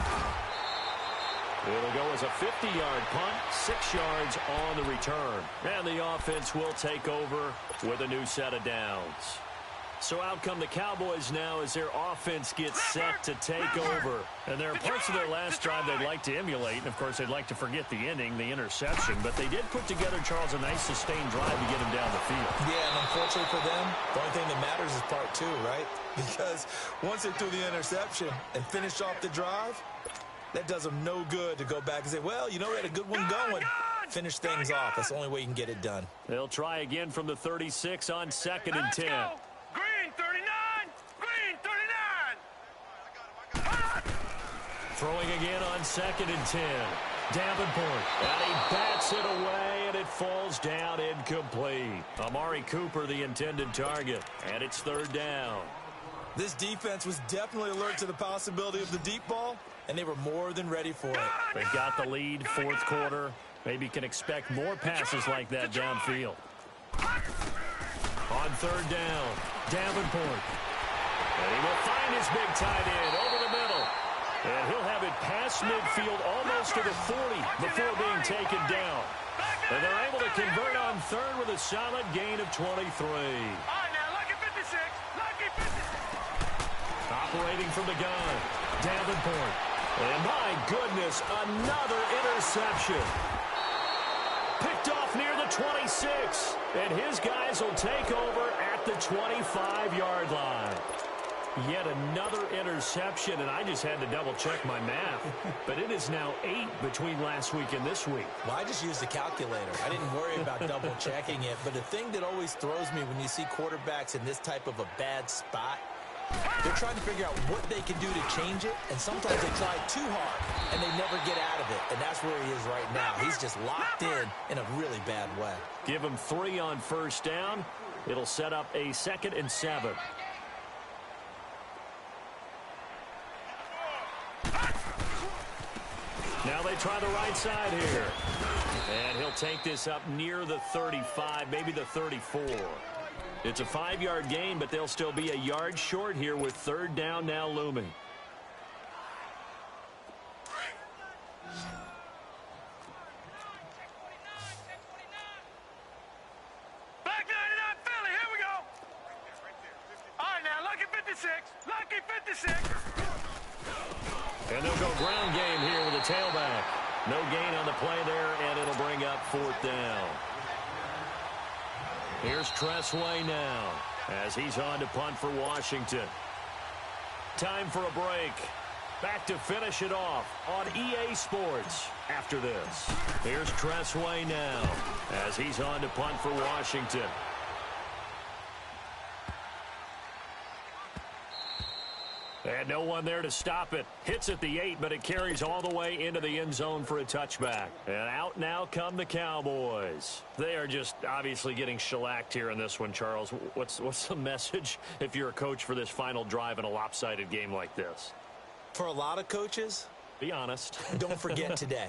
It'll go as a 50-yard punt, 6 yards on the return. And the offense will take over with a new set of downs. So out come the Cowboys now as their offense gets set to take over. And there are parts of their last drive they'd like to emulate. And, of course, they'd like to forget the ending, the interception. But they did put together, Charles, a nice sustained drive to get him down the field. Yeah, and unfortunately for them, the only thing that matters is part 2, right? Because once they threw the interception and finished off the drive, that does them no good to go back and say, well, we had a good one going. Finish things off. That's the only way you can get it done. They'll try again from the 36 on 2nd and 10. Green 39. Green 39. Throwing again on 2nd and 10. Davenport. And he bats it away, and it falls down incomplete. Amari Cooper, the intended target. And it's 3rd down. This defense was definitely alert to the possibility of the deep ball, and they were more than ready for it. They've got the lead, 4th quarter. Maybe can expect more passes like that downfield. On 3rd down, Davenport. And he will find his big tight end over the middle. And he'll have it past midfield almost to the 40 before being taken down. And they're able to convert on 3rd with a solid gain of 23. Operating from the gun, Davenport. And my goodness, another interception. Picked off near the 26. And his guys will take over at the 25-yard line. Yet another interception, and I just had to double-check my math. But it is now 8 between last week and this week. Well, I just used the calculator. I didn't worry about double-checking it. But the thing that always throws me when you see quarterbacks in this type of a bad spot They're trying to figure out what they can do to change it, and sometimes they try too hard, and they never get out of it, and that's where he is right now. He's just locked in a really bad way. Give him 3 on first down. It'll set up a 2nd and 7. Now they try the right side here. And he'll take this up near the 35, maybe the 34. It's a 5-yard gain, but they'll still be a yard short here with 3rd down now looming. Black 99 Philly, here we go. All right, now, lucky 56. Lucky 56. And they'll go ground game here with a tailback. No gain on the play there, and it'll bring up 4th down. Here's Tressway now as he's on to punt for Washington. Time for a break. Back to finish it off on EA Sports after this. Here's Tressway now as he's on to punt for Washington. And no one there to stop it. Hits at the 8, but it carries all the way into the end zone for a touchback. And out now come the Cowboys. They are just obviously getting shellacked here in this one, Charles. What's the message if you're a coach for this final drive in a lopsided game like this? For a lot of coaches, be honest. Don't forget today.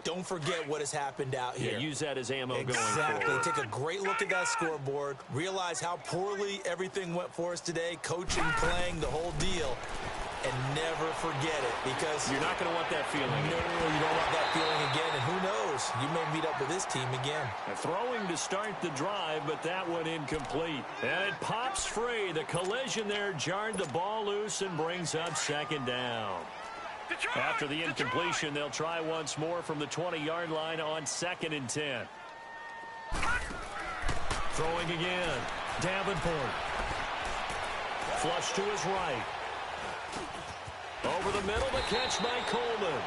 Don't forget what has happened out here. Yeah, use that as ammo going Exactly. forward. Take a great look at that scoreboard. Realize how poorly everything went for us today. Coaching, playing, the whole deal. And never forget it, because you're not going to want that feeling. No, you don't want that feeling again. And who knows? You may meet up with this team again. Throwing to start the drive, but that one incomplete. And it pops free. The collision there jarred the ball loose and brings up 2nd down. After the incompletion, they'll try once more from the 20-yard line on 2nd and 10. Throwing again. Davenport. Flush to his right. Over the middle, the catch by Coleman.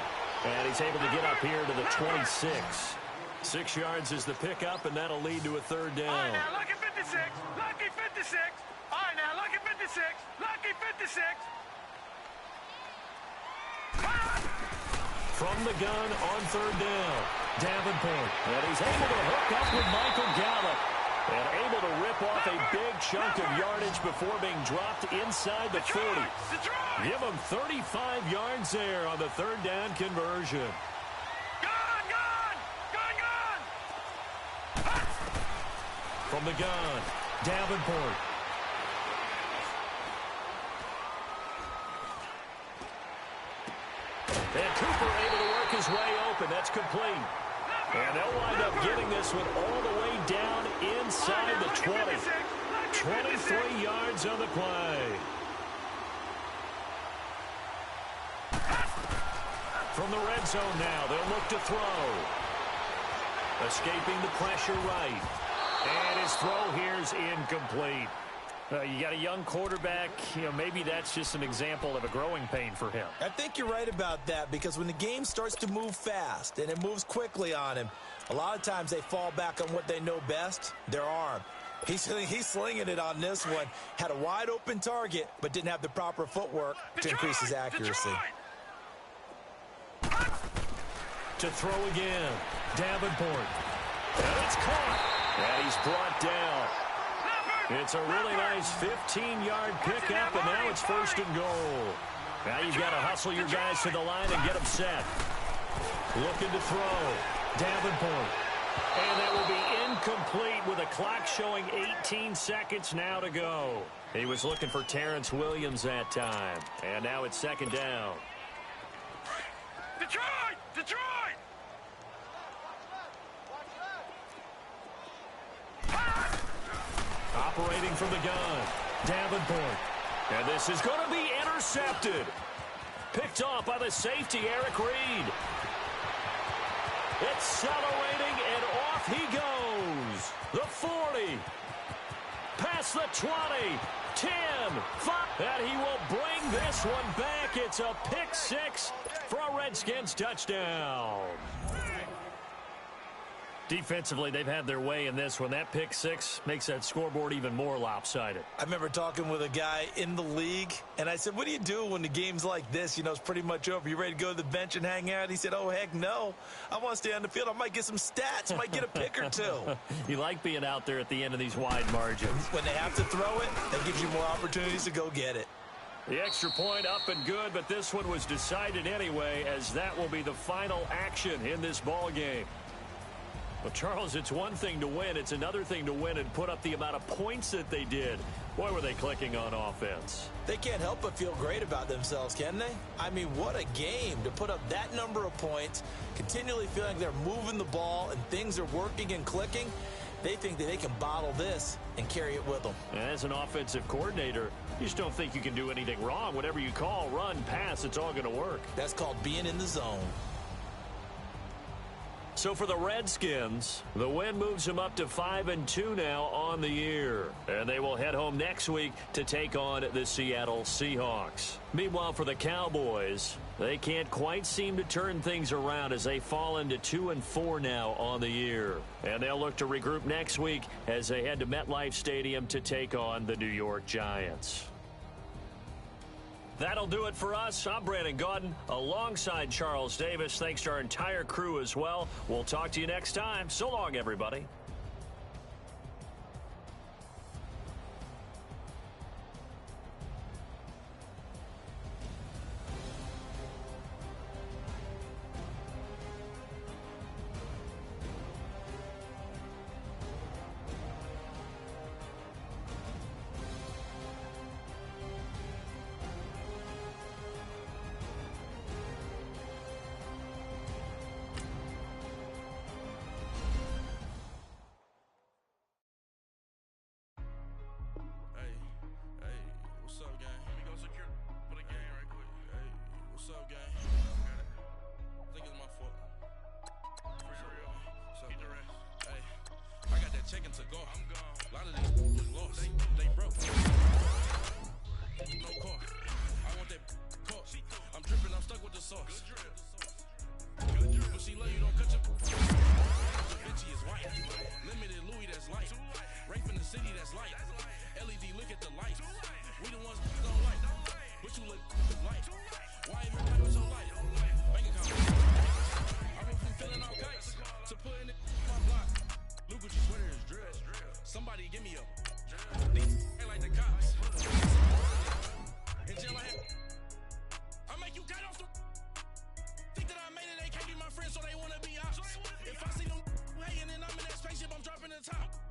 And he's able to get up here to the 26. 6 yards is the pickup, and that'll lead to a 3rd down. All right, now, lucky 56. Lucky 56. All right, now, lucky 56. Lucky 56. From the gun on 3rd down, Davenport. And he's able to hook up with Michael Gallup. And able to rip off a big chunk of yardage before being dropped inside the 40. Give him 35 yards there on the 3rd down conversion. Gone! From the gun, Davenport. And Cooper able to work his way open. That's complete. And they'll wind up getting this one all the way down inside the 20. 23 yards on the play. From the red zone now, they'll look to throw. Escaping the pressure right. And his throw here's incomplete. You got a young quarterback, maybe that's just an example of a growing pain for him. I think you're right about that, because when the game starts to move fast and it moves quickly on him, a lot of times they fall back on what they know best, their arm. He's slinging it on this one. Had a wide open target, but didn't have the proper footwork to increase his accuracy. To throw again, Davenport. And it's caught. And he's brought down. It's a really nice 15-yard pickup, and now it's 1st and goal. Now you've got to hustle your guys to the line and get them set. Looking to throw. Davenport. And that will be incomplete with a clock showing 18 seconds now to go. He was looking for Terrence Williams that time. And now it's 2nd down. Detroit! Operating from the gun, Davenport. And this is going to be intercepted. Picked off by the safety, Eric Reed. Accelerating, and off he goes. The 40. Past the 20. 10. 5. And he will bring this one back. It's a pick 6 for a Redskins touchdown. Defensively, they've had their way in this one. That pick six makes that scoreboard even more lopsided. I remember talking with a guy in the league, and I said, what do you do when the game's like this? You know, it's pretty much over. You ready to go to the bench and hang out? He said, oh, heck no. I want to stay on the field. I might get some stats. Might get a pick or two. You like being out there at the end of these wide margins. When they have to throw it, that gives you more opportunities to go get it. The extra point up and good, but this one was decided anyway, as that will be the final action in this ball game. Well, Charles, it's one thing to win. It's another thing to win and put up the amount of points that they did. Boy, were they clicking on offense. They can't help but feel great about themselves, can they? I mean, what a game to put up that number of points, continually feeling they're moving the ball and things are working and clicking. They think that they can bottle this and carry it with them. And as an offensive coordinator, you just don't think you can do anything wrong. Whatever you call, run, pass, it's all going to work. That's called being in the zone. So for the Redskins, the win moves them up to 5-2 now on the year. And they will head home next week to take on the Seattle Seahawks. Meanwhile, for the Cowboys, they can't quite seem to turn things around as they fall into 2-4 now on the year. And they'll look to regroup next week as they head to MetLife Stadium to take on the New York Giants. That'll do it for us. I'm Brandon Gaudin alongside Charles Davis. Thanks to our entire crew as well. We'll talk to you next time. So long, everybody. Somebody give me a like the cops. Until I make you get off the think that I made it, they can't be my friends, so they wanna be ops. If I see them hating and I'm in that spaceship, I'm dropping the top.